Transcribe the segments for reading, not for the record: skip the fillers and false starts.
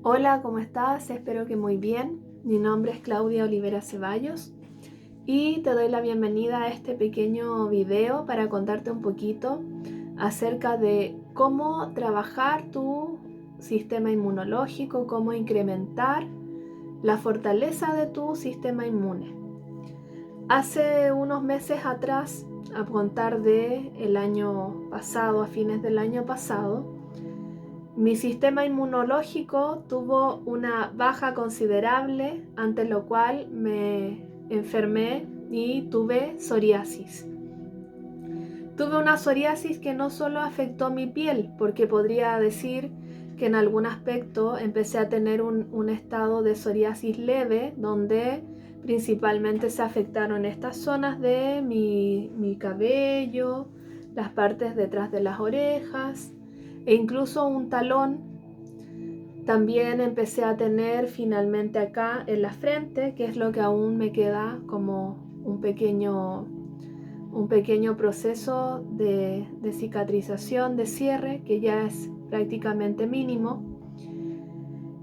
Hola, ¿cómo estás? Espero que muy bien. Mi nombre es Claudia Olivera Ceballos y te doy la bienvenida a este pequeño video para contarte un poquito acerca de cómo trabajar tu sistema inmunológico, cómo incrementar la fortaleza de tu sistema inmune. Hace unos meses atrás, a contar de el año pasado, a fines del año pasado, mi sistema inmunológico tuvo una baja considerable, ante lo cual me enfermé y tuve psoriasis. Tuve una psoriasis que no solo afectó mi piel, porque podría decir que en algún aspecto empecé a tener un estado de psoriasis leve, donde principalmente se afectaron estas zonas de mi cabello, las partes detrás de las orejas e incluso un talón. También empecé a tener finalmente acá en la frente, que es lo que aún me queda como un pequeño proceso de cicatrización, de cierre, que ya es prácticamente mínimo.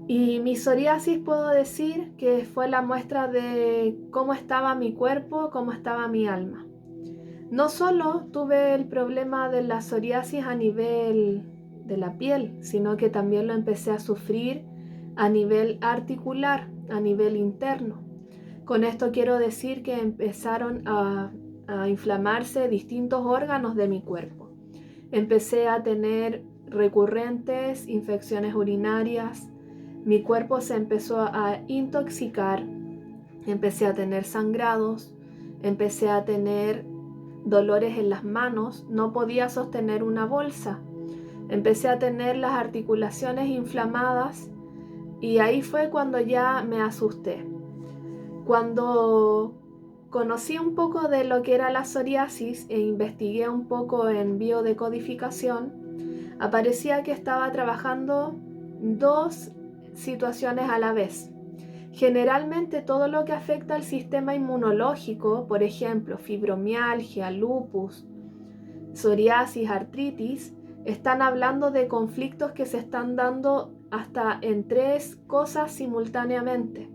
Y mi psoriasis puedo decir que fue la muestra de cómo estaba mi cuerpo, cómo estaba mi alma. No solo tuve el problema de la psoriasis a nivel de la piel, sino que también lo empecé a sufrir a nivel articular, a nivel interno. Con esto quiero decir que empezaron a inflamarse distintos órganos de mi cuerpo. Empecé a tener recurrentes infecciones urinarias, mi cuerpo se empezó a intoxicar, empecé a tener sangrados, empecé a tener dolores en las manos, no podía sostener una bolsa, empecé a tener las articulaciones inflamadas y ahí fue cuando ya me asusté. Cuando conocí un poco de lo que era la psoriasis e investigué un poco en biodecodificación, aparecía que estaba trabajando dos situaciones a la vez. Generalmente todo lo que afecta al sistema inmunológico, por ejemplo, fibromialgia, lupus, psoriasis, artritis, están hablando de conflictos que se están dando hasta en tres cosas simultáneamente.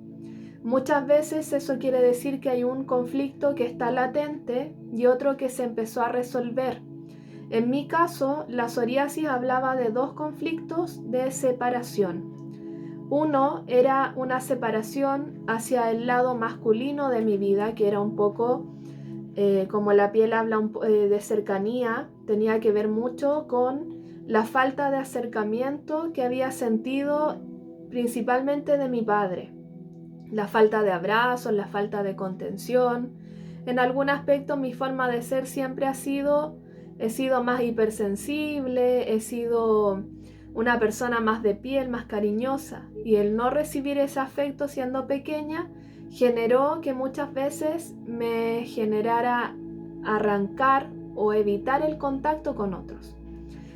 Muchas veces eso quiere decir que hay un conflicto que está latente y otro que se empezó a resolver. En mi caso, la psoriasis hablaba de dos conflictos de separación. Uno era una separación hacia el lado masculino de mi vida, que era un poco como la piel habla de cercanía, tenía que ver mucho con la falta de acercamiento que había sentido principalmente de mi padre. La falta de abrazos, la falta de contención. En algún aspecto mi forma de ser siempre he sido más hipersensible, he sido una persona más de piel, más cariñosa. Y el no recibir ese afecto siendo pequeña generó que muchas veces me generara arrancar o evitar el contacto con otros.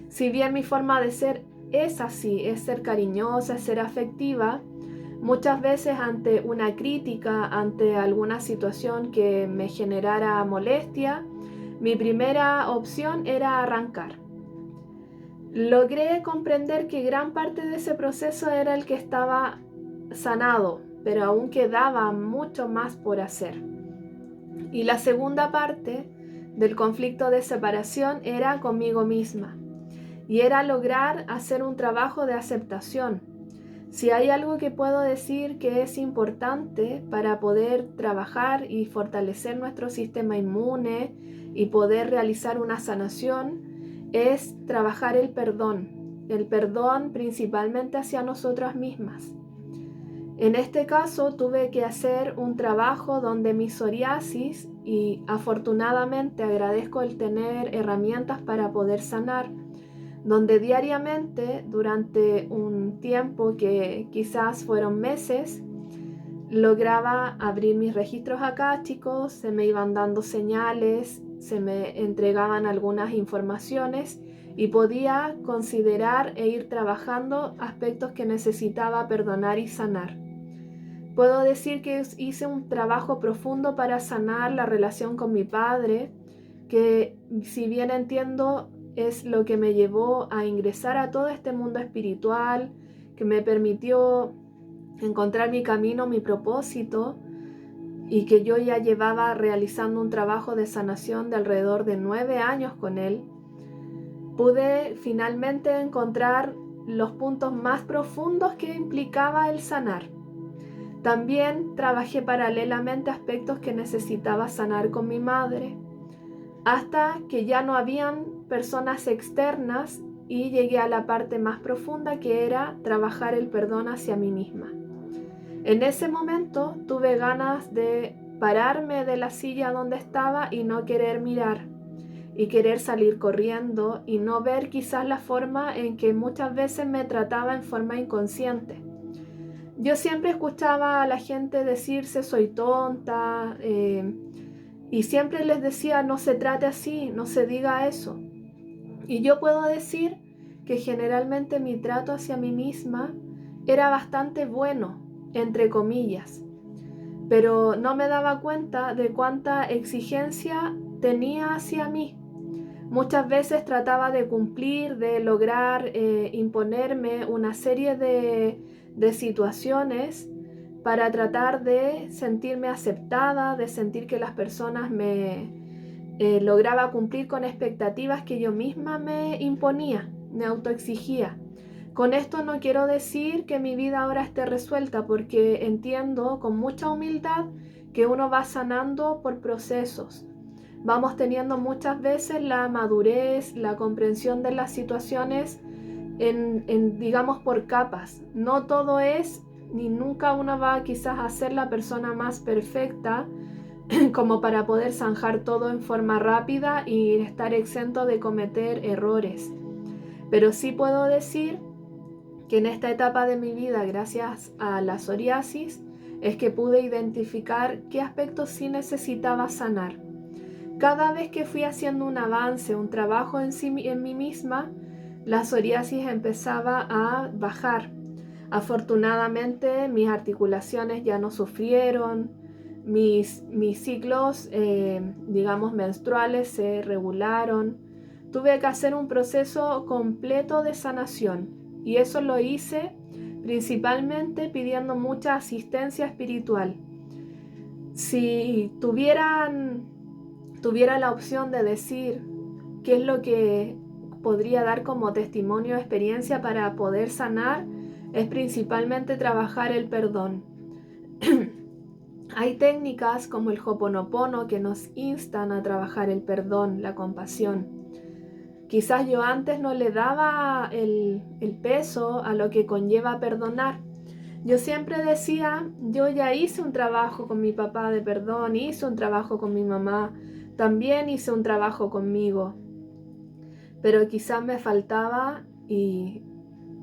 Si bien mi forma de ser es así, es ser cariñosa, es ser afectiva, muchas veces ante una crítica, ante alguna situación que me generara molestia, mi primera opción era arrancar. Logré comprender que gran parte de ese proceso era el que estaba sanado, pero aún quedaba mucho más por hacer. Y la segunda parte del conflicto de separación era conmigo misma, y era lograr hacer un trabajo de aceptación. Si hay algo que puedo decir que es importante para poder trabajar y fortalecer nuestro sistema inmune y poder realizar una sanación, es trabajar el perdón principalmente hacia nosotras mismas. En este caso tuve que hacer un trabajo donde mi psoriasis, y afortunadamente agradezco el tener herramientas para poder sanar, donde diariamente durante un tiempo que quizás fueron meses, lograba abrir mis registros akáshicos, se me iban dando señales, se me entregaban algunas informaciones y podía considerar e ir trabajando aspectos que necesitaba perdonar y sanar. Puedo decir que hice un trabajo profundo para sanar la relación con mi padre, que si bien entiendo es lo que me llevó a ingresar a todo este mundo espiritual, que me permitió encontrar mi camino, mi propósito, y que yo ya llevaba realizando un trabajo de sanación de alrededor de 9 años con él, pude finalmente encontrar los puntos más profundos que implicaba el sanar. También trabajé paralelamente aspectos que necesitaba sanar con mi madre, hasta que ya no habían personas externas y llegué a la parte más profunda, que era trabajar el perdón hacia mí misma. En ese momento tuve ganas de pararme de la silla donde estaba y no querer mirar, y querer salir corriendo y no ver quizás la forma en que muchas veces me trataba en forma inconsciente. Yo siempre escuchaba a la gente decirse soy tonta, y siempre les decía no se trate así, no se diga eso. Y yo puedo decir que generalmente mi trato hacia mí misma era bastante bueno, entre comillas, pero no me daba cuenta de cuánta exigencia tenía hacia mí. Muchas veces trataba de cumplir, de lograr imponerme una serie de situaciones para tratar de sentirme aceptada, de sentir que las personas me lograba cumplir con expectativas que yo misma me imponía, me autoexigía. Con esto no quiero decir que mi vida ahora esté resuelta, porque entiendo con mucha humildad que uno va sanando por procesos. Vamos teniendo muchas veces la madurez, la comprensión de las situaciones digamos, por capas. No todo es, ni nunca uno va quizás a ser la persona más perfecta como para poder zanjar todo en forma rápida y estar exento de cometer errores. Pero sí puedo decir que en esta etapa de mi vida, gracias a la psoriasis, es que pude identificar qué aspectos sí necesitaba sanar. Cada vez que fui haciendo un avance, un trabajo en mí misma, la psoriasis empezaba a bajar. Afortunadamente mis articulaciones ya no sufrieron, mis ciclos, digamos, menstruales se regularon. Tuve que hacer un proceso completo de sanación, y eso lo hice principalmente pidiendo mucha asistencia espiritual. Si tuviera la opción de decir qué es lo que podría dar como testimonio o experiencia para poder sanar, es principalmente trabajar el perdón. Hay técnicas como el Ho'oponopono que nos instan a trabajar el perdón, la compasión. Quizás yo antes no le daba el peso a lo que conlleva perdonar. Yo siempre decía, yo ya hice un trabajo con mi papá de perdón, hice un trabajo con mi mamá, también hice un trabajo conmigo, pero quizás me faltaba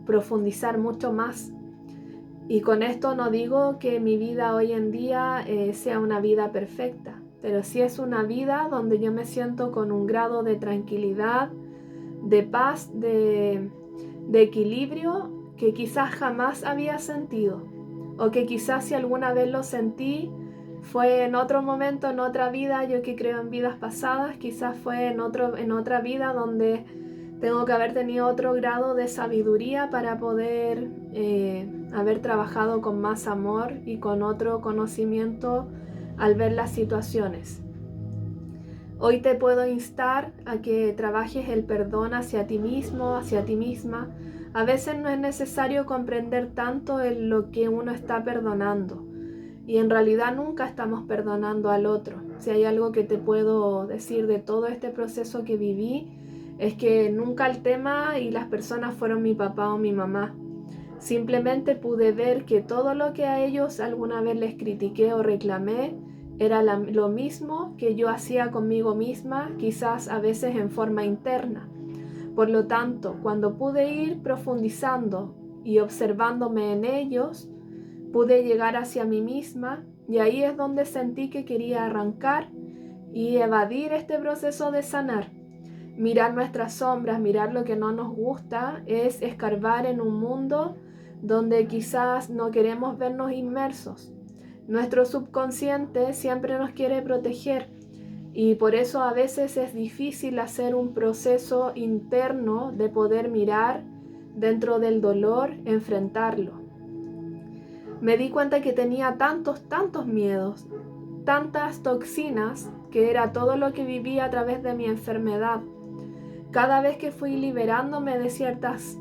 profundizar mucho más. Y con esto no digo que mi vida hoy en día sea una vida perfecta, pero sí es una vida donde yo me siento con un grado de tranquilidad, de paz, de equilibrio que quizás jamás había sentido, o que quizás si alguna vez lo sentí fue en otro momento, en otra vida. Yo que creo en vidas pasadas, quizás fue en otra vida donde tengo que haber tenido otro grado de sabiduría para poder haber trabajado con más amor y con otro conocimiento al ver las situaciones. Hoy te puedo instar a que trabajes el perdón hacia ti mismo, hacia ti misma. A veces no es necesario comprender tanto en lo que uno está perdonando, y en realidad nunca estamos perdonando al otro. Si hay algo que te puedo decir de todo este proceso que viví, es que nunca el tema y las personas fueron mi papá o mi mamá. Simplemente pude ver que todo lo que a ellos alguna vez les critiqué o reclamé era lo mismo que yo hacía conmigo misma, quizás a veces en forma interna. Por lo tanto, cuando pude ir profundizando y observándome en ellos, pude llegar hacia mí misma, y ahí es donde sentí que quería arrancar y evadir este proceso de sanar. Mirar nuestras sombras, mirar lo que no nos gusta, es escarbar en un mundo donde quizás no queremos vernos inmersos. Nuestro subconsciente siempre nos quiere proteger, y por eso a veces es difícil hacer un proceso interno de poder mirar dentro del dolor, enfrentarlo. Me di cuenta que tenía tantos miedos, tantas toxinas, que era todo lo que vivía a través de mi enfermedad. Cada vez que fui liberándome de ciertas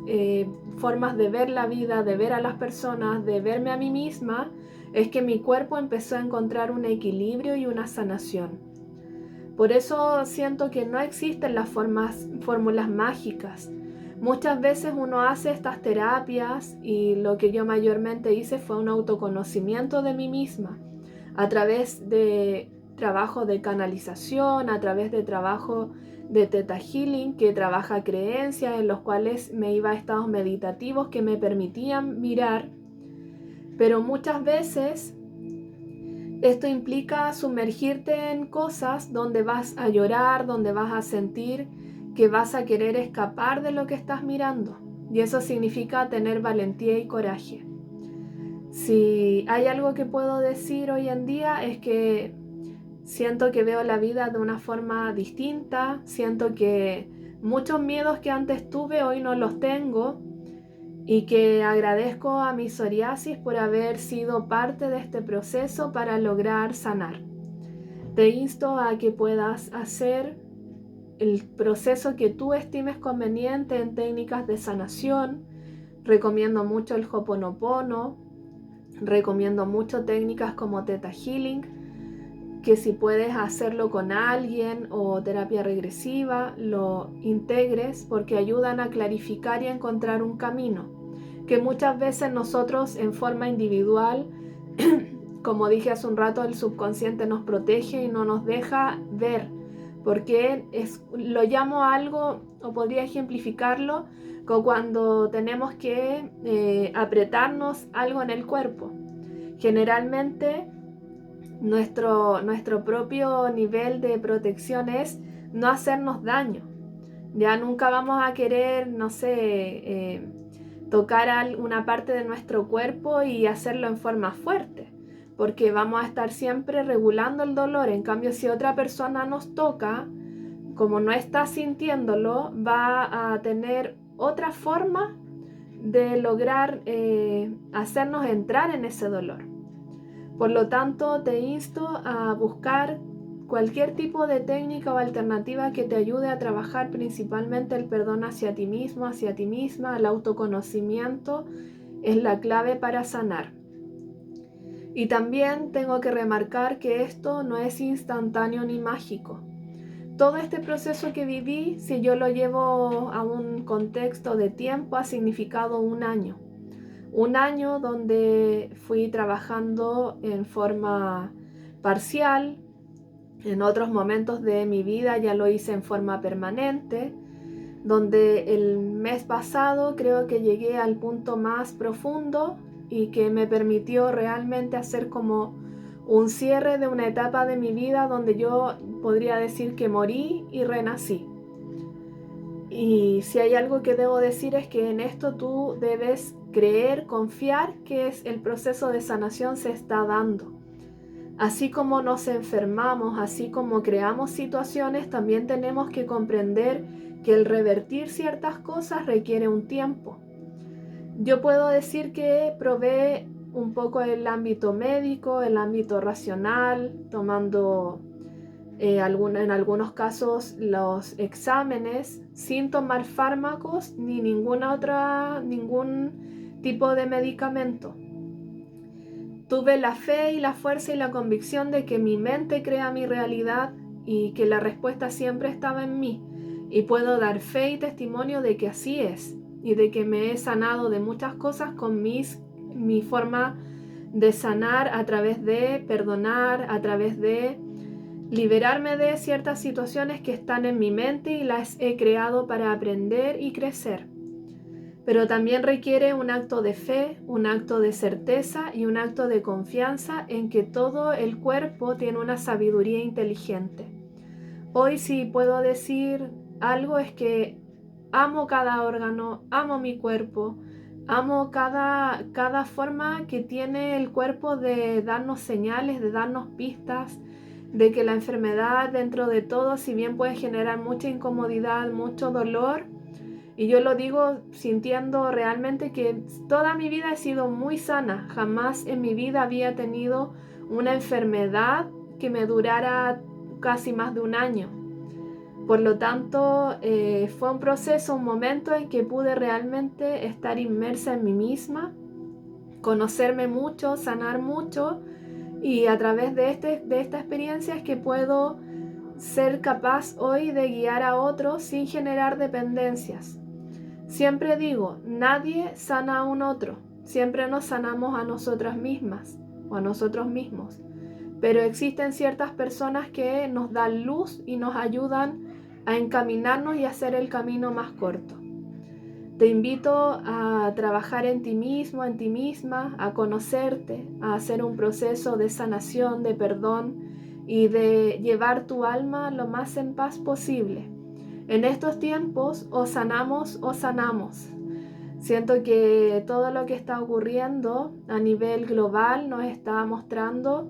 formas de ver la vida, de ver a las personas, de verme a mí misma, es que mi cuerpo empezó a encontrar un equilibrio y una sanación. Por eso siento que no existen las fórmulas mágicas. Muchas veces uno hace estas terapias y lo que yo mayormente hice fue un autoconocimiento de mí misma a través de trabajo de canalización, a través de trabajo de Theta Healing, que trabaja creencias en los cuales me iba a estados meditativos que me permitían mirar, pero muchas veces esto implica sumergirte en cosas donde vas a llorar, donde vas a sentir que vas a querer escapar de lo que estás mirando. Y eso significa tener valentía y coraje. Si hay algo que puedo decir hoy en día es que siento que veo la vida de una forma distinta, siento que muchos miedos que antes tuve hoy no los tengo y que agradezco a mi psoriasis por haber sido parte de este proceso para lograr sanar. Te insto a que puedas hacer el proceso que tú estimes conveniente en técnicas de sanación. Recomiendo mucho el Ho'oponopono, recomiendo mucho técnicas como Theta Healing, que si puedes hacerlo con alguien o terapia regresiva, lo integres porque ayudan a clarificar y a encontrar un camino que muchas veces nosotros en forma individual, como dije hace un rato, el subconsciente nos protege y no nos deja ver, porque lo llamo algo, o podría ejemplificarlo, como cuando tenemos que apretarnos algo en el cuerpo. Generalmente nuestro propio nivel de protección es no hacernos daño. Ya nunca vamos a querer, no sé, tocar una parte de nuestro cuerpo y hacerlo en forma fuerte, porque vamos a estar siempre regulando el dolor. En cambio, si otra persona nos toca, como no está sintiéndolo, va a tener otra forma de lograr hacernos entrar en ese dolor. Por lo tanto, te insto a buscar cualquier tipo de técnica o alternativa que te ayude a trabajar principalmente el perdón hacia ti mismo, hacia ti misma. El autoconocimiento es la clave para sanar. Y también tengo que remarcar que esto no es instantáneo ni mágico. Todo este proceso que viví, si yo lo llevo a un contexto de tiempo, ha significado un año. Un año donde fui trabajando en forma parcial. En otros momentos de mi vida ya lo hice en forma permanente, donde el mes pasado creo que llegué al punto más profundo y que me permitió realmente hacer como un cierre de una etapa de mi vida donde yo podría decir que morí y renací. Y si hay algo que debo decir es que en esto tú debes creer, confiar que el proceso de sanación se está dando. Así como nos enfermamos, así como creamos situaciones, también tenemos que comprender que el revertir ciertas cosas requiere un tiempo. Yo puedo decir que probé un poco el ámbito médico, el ámbito racional, tomando en algunos casos los exámenes sin tomar fármacos ni ningún tipo de medicamento. Tuve la fe y la fuerza y la convicción de que mi mente crea mi realidad y que la respuesta siempre estaba en mí. Y puedo dar fe y testimonio de que así es y de que me he sanado de muchas cosas con mi forma de sanar a través de perdonar, a través de liberarme de ciertas situaciones que están en mi mente y las he creado para aprender y crecer. Pero también requiere un acto de fe, un acto de certeza y un acto de confianza en que todo el cuerpo tiene una sabiduría inteligente. Hoy sí puedo decir algo es que amo cada órgano, amo mi cuerpo, amo cada forma que tiene el cuerpo de darnos señales, de darnos pistas, de que la enfermedad dentro de todo, si bien puede generar mucha incomodidad, mucho dolor, Y yo lo digo sintiendo realmente que toda mi vida he sido muy sana. Jamás en mi vida había tenido una enfermedad que me durara casi más de un año. Por lo tanto, fue un proceso, un momento en que pude realmente estar inmersa en mí misma, conocerme mucho, sanar mucho, y a través de esta experiencia es que puedo ser capaz hoy de guiar a otros sin generar dependencias. Siempre digo, nadie sana a un otro, siempre nos sanamos a nosotras mismas o a nosotros mismos, pero existen ciertas personas que nos dan luz y nos ayudan a encaminarnos y hacer el camino más corto. Te invito a trabajar en ti mismo, en ti misma, a conocerte, a hacer un proceso de sanación, de perdón y de llevar tu alma lo más en paz posible. En estos tiempos o sanamos o sanamos. Siento que todo lo que está ocurriendo a nivel global nos está mostrando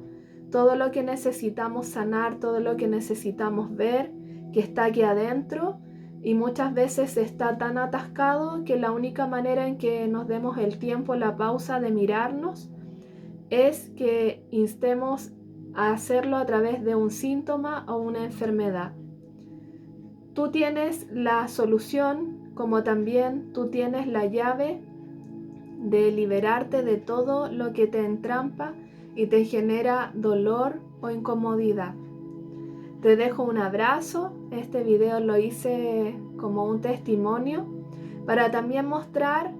todo lo que necesitamos sanar, todo lo que necesitamos ver, que está aquí adentro, y muchas veces está tan atascado que la única manera en que nos demos el tiempo, la pausa de mirarnos, es que instemos a hacerlo a través de un síntoma o una enfermedad. Tú tienes la solución, como también tú tienes la llave de liberarte de todo lo que te entrampa y te genera dolor o incomodidad. Te dejo un abrazo. Este video lo hice como un testimonio para también mostrar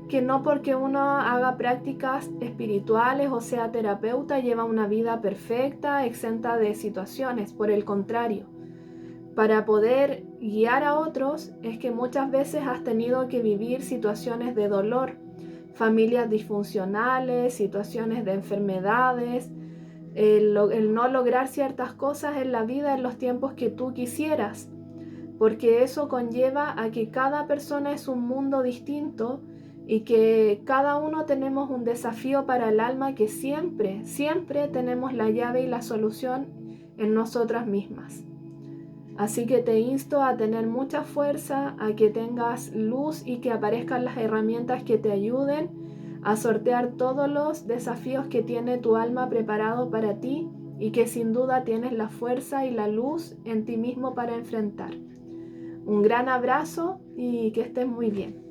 que no porque uno haga prácticas espirituales o sea terapeuta lleva una vida perfecta, exenta de situaciones. Por el contrario, para poder guiar a otros es que muchas veces has tenido que vivir situaciones de dolor, familias disfuncionales, situaciones de enfermedades, el no lograr ciertas cosas en la vida en los tiempos que tú quisieras, porque eso conlleva a que cada persona es un mundo distinto y que cada uno tenemos un desafío para el alma, que siempre, siempre tenemos la llave y la solución en nosotras mismas. Así que te insto a tener mucha fuerza, a que tengas luz y que aparezcan las herramientas que te ayuden a sortear todos los desafíos que tiene tu alma preparado para ti, y que sin duda tienes la fuerza y la luz en ti mismo para enfrentar. Un gran abrazo y que estés muy bien.